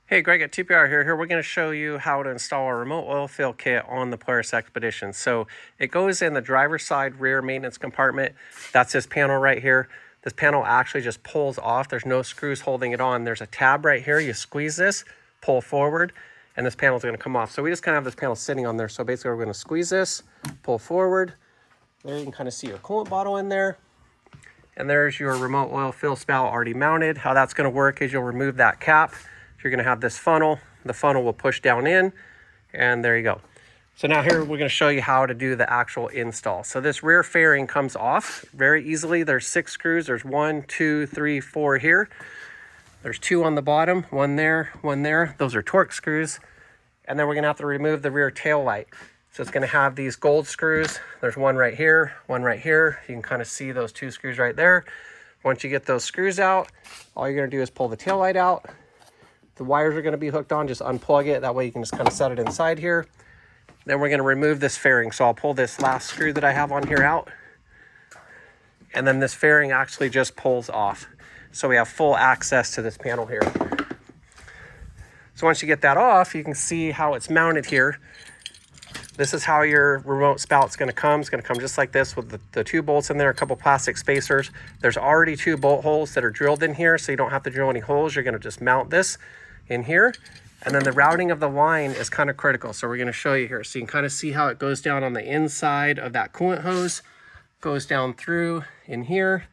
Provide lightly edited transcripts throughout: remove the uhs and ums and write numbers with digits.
Hey, Greg at TPR here. We're going to show you how to install a remote oil fill kit on the Polaris Xpedition. So it goes in the driver's side rear maintenance compartment. That's this panel right here. This panel actually just pulls off. There's no screws holding it on. There's a tab right here. You squeeze this, pull forward, and this panel is going to come off. So we just kind of have this panel sitting on there. So basically we're going to squeeze this, pull forward. There you can kind of see your coolant bottle in there. And there's your remote oil fill spout already mounted. How that's going to work is you'll remove that cap. You're going to have this funnel. The funnel will push down in, and there you go. So now here we're going to show you how to do the actual install. So this rear fairing comes off very easily. There's 6 screws. There's 1, 2, 3, 4 here. There's 2 on the bottom, 1 there, 1 there. Those are torque screws. And then we're going to have to remove the rear tail light. So it's going to have these gold screws. There's 1 right here, 1 right here. You can kind of see those 2 screws right there. Once you get those screws out, all you're going to do is pull the tail light out. The wires are going to be hooked on, just unplug it. That way you can just kind of set it inside here. Then we're going to remove this fairing. So I'll pull this last screw that I have on here out. And then this fairing actually just pulls off. So we have full access to this panel here. So once you get that off, you can see how it's mounted here. This is how your remote spout's going to come. It's going to come just like this with the 2 bolts in there, a couple plastic spacers. There's already 2 bolt holes that are drilled in here, so you don't have to drill any holes. You're going to just mount this in here. And then the routing of the line is kind of critical. So we're going to show you here. So you can kind of see how it goes down on the inside of that coolant hose, goes down through in here,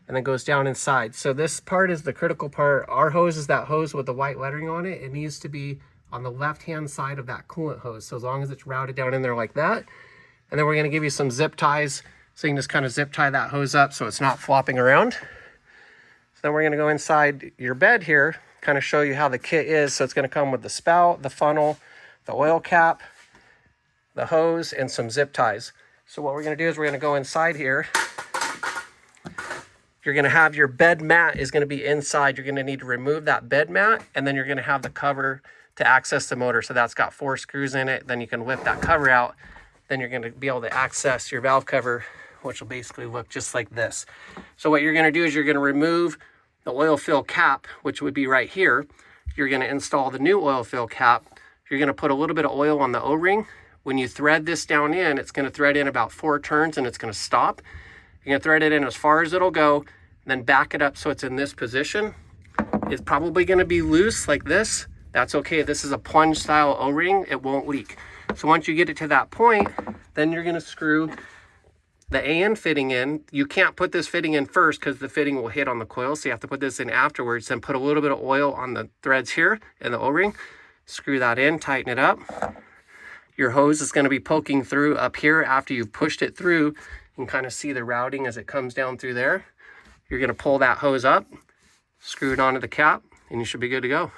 and then goes down inside. So this part is the critical part. Our hose is that hose with the white lettering on it. It needs to be on the left-hand side of that coolant hose. So as long as it's routed down in there like that. And then we're going to give you some zip ties. So you can just kind of zip tie that hose up so it's not flopping around. So then we're going to go inside your bed here, kind of show you how the kit is. So it's going to come with the spout, the funnel, the oil cap, the hose, and some zip ties. So what we're going to do is we're going to go inside here. You're going to have your bed mat is going to be inside. You're going to need to remove that bed mat, and then you're going to have the cover to access the motor. So that's got 4 screws in it. Then you can lift that cover out. Then you're going to be able to access your valve cover, which will basically look just like this. So what you're going to do is you're going to remove the oil fill cap, which would be right here. You're going to install the new oil fill cap. You're going to put a little bit of oil on the O-ring. When you thread this down in, it's going to thread in about 4 turns and it's going to stop. You're going to thread it in as far as it'll go, then back it up so it's in this position. It's probably going to be loose like this. That's okay. This is a plunge style O-ring. It won't leak. So once you get it to that point, then you're going to screw the AN fitting in. You can't put this fitting in first because the fitting will hit on the coil. So you have to put this in afterwards. Then put a little bit of oil on the threads here in the O-ring. Screw that in, tighten it up. Your hose is going to be poking through up here after you've pushed it through. You can kind of see the routing as it comes down through there. You're going to pull that hose up, screw it onto the cap, and you should be good to go.